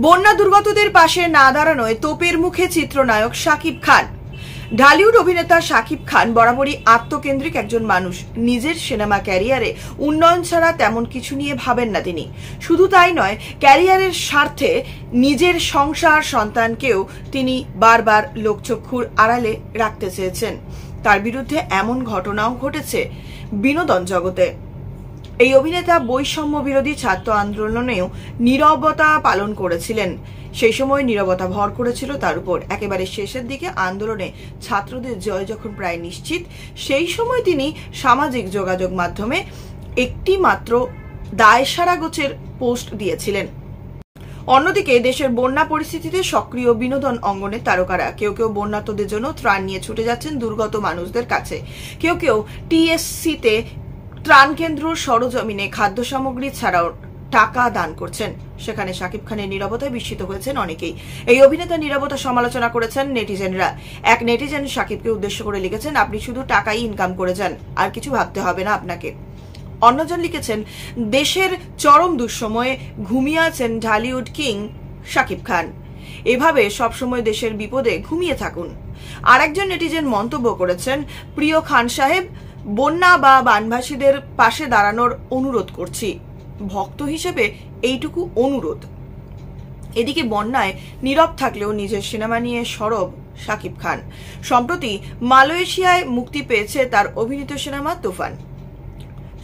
বন্যা দুর্গতদের পাশে না দাঁড়ানোয় তোপের মুখে চিত্রনায়ক শাকিব খান। ঢালিউড অভিনেতা শাকিব খান বরাবরই আত্মকেন্দ্রিক একজন মানুষ। নিজের সিনেমা ক্যারিয়ারে উন্নয়ন ছাড়া তেমন কিছু নিয়ে ভাবেন না তিনি। শুধু তাই নয়, ক্যারিয়ারের স্বার্থে নিজের সংসার সন্তানকেও তিনি বারবার লোকচক্ষুর আড়ালে রাখতে চেয়েছেন। তার বিরুদ্ধে এমন ঘটনাও ঘটেছে বিনোদন জগতে। এই অভিনেতা বৈষম্য বিরোধী ছাত্র আন্দোলনেও নীরবতা পালন করেছিলেন। সেই সময় নীরবতা ভর করেছিল তার উপর। একেবারে শেষের দিকে আন্দোলনে ছাত্রদের জয় যখন প্রায় নিশ্চিত, সেই সময় তিনি সামাজিক যোগাযোগ মাধ্যমে একটি মাত্র দায়সারা গোছের পোস্ট দিয়েছিলেন। অন্যদিকে দেশের বন্যা পরিস্থিতিতে সক্রিয় বিনোদন অঙ্গনের তারকারা কেউ কেউ বন্যার্তদের জন্য ত্রাণ নিয়ে ছুটে যাচ্ছেন দুর্গত মানুষদের কাছে। কেউ কেউ টিএসসিতে ত্রাণ কেন্দ্র, সরজমিনে খাদ্য সামগ্রী ছাড়াও টাকা দান করছেন। সেখানে শাকিব খানের নীরবতায় বিস্মিত হয়েছেন অনেকেই। এই অভিনেতা নীরবতা সমালোচনা করেছেন নেটিজেনরা। এক নেটিজেন শাকিবকে উদ্দেশ্য করে লিখেছেন, আপনি শুধু টাকাই ইনকাম করে যান, আর কিছু ভাবতে হবে না আপনাকে। অন্যজন লিখেছেন, দেশের চরম দুঃসময়ে ঘুমিয়ে আছেন ঢালিউড কিং শাকিব খান, এভাবে সবসময় দেশের বিপদে ঘুমিয়ে থাকুন। আর একজন নেটিজেন মন্তব্য করেছেন, প্রিয় খান সাহেব, বন্যা বা বানভাসীদের পাশে দাঁড়ানোর অনুরোধ করছি, ভক্ত হিসেবে এইটুকু অনুরোধ। এদিকে বন্যায় নীরব থাকলেও নিজের সিনেমা নিয়ে সরব শাকিব খান। সম্প্রতি মালয়েশিয়ায় মুক্তি পেয়েছে তার অভিনীত সিনেমা তুফান।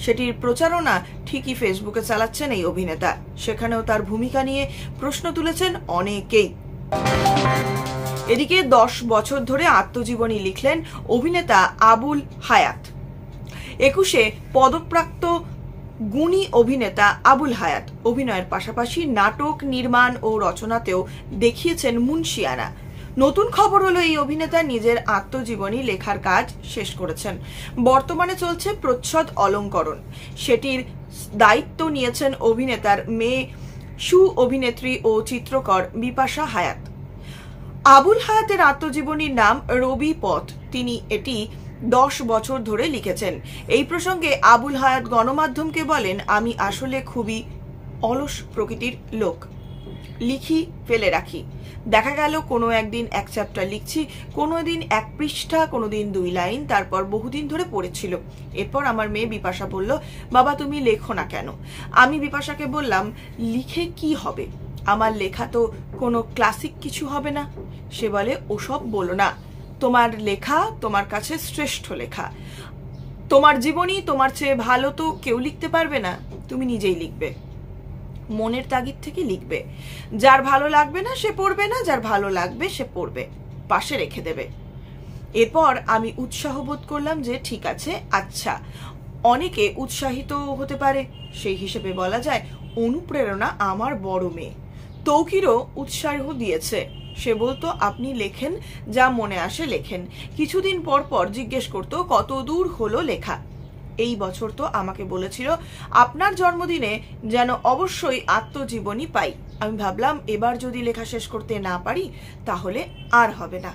সেটির প্রচারণা ঠিকই ফেসবুকে চালাচ্ছেন এই অভিনেতা। সেখানেও তার ভূমিকা নিয়ে প্রশ্ন তুলেছেন অনেকেই। এদিকে 10 বছর ধরে আত্মজীবনী লিখলেন অভিনেতা আবুল হায়াত। 21-এ পদকপ্রাপ্ত গুণী অভিনেতা আবুল হায়াত অভিনয়ের পাশাপাশি নাটক নির্মাণ ও রচনাতেও দেখিয়েছেন মুনশিয়ানা। নতুন খবর হলো, এই অভিনেতা নিজের আত্মজীবনী লেখার কাজ শেষ করেছেন। বর্তমানে চলছে প্রচ্ছদ অলঙ্করণ। সেটির দায়িত্ব নিয়েছেন অভিনেতার মেয়ে, সু অভিনেত্রী ও চিত্রকর বিপাশা হায়াত। আবুল হায়াতের আত্মজীবনীর নাম রবি পথ। তিনি এটি 10 বছর ধরে লিখেছেন। এই প্রসঙ্গে আবুল হায়াত গণমাধ্যমকে বলেন, আমি আসলে খুবই অলস প্রকৃতির লোক, লিখি ফেলে রাখি। দেখা গেল কোনো একদিন 1 চ্যাপ্টার লিখছি, কোনো দিন 1 পৃষ্ঠা, কোনো দিন 2 লাইন, তারপর বহুদিন ধরে পড়েছিল। এরপর আমার মেয়ে বিপাশা বলল, বাবা তুমি লেখো না কেন? আমি বিপাশাকে বললাম, লিখে কি হবে, আমার লেখা তো কোনো ক্লাসিক কিছু হবে না। সে বলে, ওসব বলো না, তোমার লেখা তোমার কাছে শ্রেষ্ঠ লেখা। তোমার জীবনী তোমার চেয়ে ভালো তো কেউ লিখতে পারবে না, তুমি নিজেই লিখবে, মনের তাগিদ থেকে লিখবে। যার ভালো লাগবে না সে পড়বে না, যার ভালো লাগবে সে পড়বে, পাশে রেখে দেবে। এরপর আমি উৎসাহ বোধ করলাম যে ঠিক আছে, আচ্ছা, অনেকে উৎসাহিত হতে পারে। সেই হিসেবে বলা যায় অনুপ্রেরণা আমার বড় মেয়ে তৌকিরও উৎসাহ দিয়েছে। সে বলতো, আপনি লেখেন, যা মনে আসে লেখেন। কিছুদিন পর পর জিজ্ঞেস করতো কত দূর হলো লেখা। এই বছর তো আমাকে বলেছিল, আপনার জন্মদিনে যেন অবশ্যই আত্মজীবনী পাই। আমি ভাবলাম, এবার যদি লেখা শেষ করতে না পারি তাহলে আর হবে না।